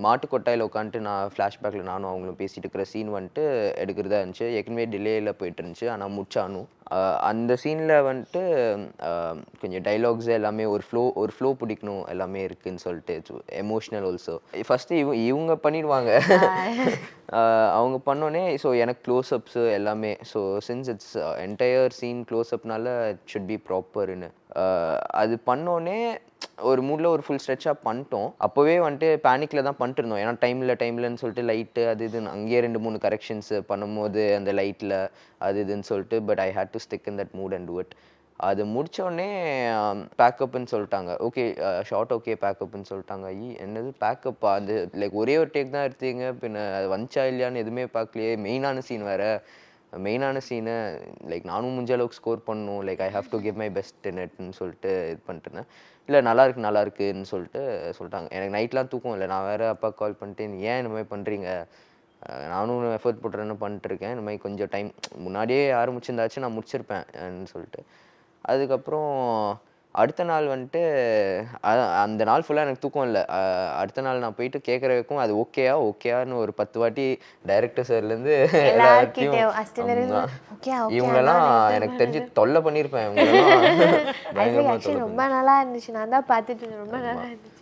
மாட்டு கொட்டாயில் உட்காந்துட்டு நான் ஃப்ளாஷ்பேக்கில் நானும் அவங்களும் பேசிட்டு இருக்கிற சீன் வந்துட்டு எடுக்கிறதா இருந்துச்சு. ஏற்கனவே டிலேயில் போயிட்டு இருந்துச்சு. ஆனால் முடிச்சானும் அந்த சீனில் வந்துட்டு கொஞ்சம் டைலாக்ஸ் எல்லாமே ஒரு ஃப்ளோ பிடிக்கணும் எல்லாமே இருக்குதுன்னு சொல்லிட்டு எமோஷ்னல் ஆல்சோ. ஃபஸ்ட்டு இவங்க பண்ணிடுவாங்க. அவங்க பண்ணோடனே ஸோ எனக்கு க்ளோஸ்அப்ஸு எல்லாமே. So since it's entire scene க்ளோஸ்அப்னால இட் ஷுட் பி ப்ராப்பர்னு அது பண்ணோடனே ஒரு மூடில் ஒரு ஃபுல் ஸ்ட்ரெச்சாக பண்ணிட்டோம். அப்போவே வந்துட்டு பேனிக்கில் தான் பண்ணிட்டு இருந்தோம். ஏன்னா டைம்லன்னு சொல்லிட்டு லைட்டு அது இதுன்னு அங்கேயே 2-3 கரெக்ஷன்ஸ் பண்ணும்போது அந்த லைட்டில் அது இதுன்னு சொல்லிட்டு but I had to stick in that mood and do it. அது முடித்தோடனே பேக்கப்புன்னு சொல்லிட்டாங்க. ஓகே ஷார்ட் ஓகே பேக்கப்புன்னு சொல்லிட்டாங்க. என்னது பேக்கப்பா? அது லைக் ஒரே ஒரு டேக் தான் எடுத்தீங்க, பின்ன அது வந்துச்சா இல்லையான்னு எதுவுமே பார்க்கலையே. மெயினான சீன் வேறு. மெயினான சீனை லைக் நானும் முடிஞ்ச அளவுக்கு ஸ்கோர் பண்ணணும், like I have to give my best நெட்னு சொல்லிட்டு இது பண்ணிட்டு இருந்தேன். இல்லை நல்லா இருக்குன்னு சொல்லிட்டாங்க. எனக்கு நைட்லாம் தூக்கம் இல்லை. நான் வேறு அப்பா கால் பண்ணிட்டு ஏன் இந்த மாதிரி பண்ணுறீங்க, நானும் எஃபர்ட் போட்டுறேன்னு பண்ணிட்டுருக்கேன், இந்த மாதிரி கொஞ்சம் டைம் முன்னாடியே ஆரம்பிச்சிருந்தாச்சும் நான் முடிச்சிருப்பேன்னு சொல்லிட்டு. அதுக்கப்புறம் அடுத்த நாள் வந்துட்டு அந்த நாள் ஃபுல்லாக எனக்கு தூக்கம் இல்லை. அடுத்த நாள் நான் போயிட்டு கேட்குற வரைக்கும் அது ஓகேயான்னு ஒரு 10 வாட்டி டைரக்டர் சார்லேருந்து எல்லாத்தையும் இவங்களெல்லாம் எனக்கு தெரிஞ்சு தொல்லை பண்ணியிருப்பேன். இவங்களெல்லாம் ரொம்ப நல்லா இருந்துச்சு. நான் தான் பார்த்துட்டு ரொம்ப நல்லா இருந்துச்சு.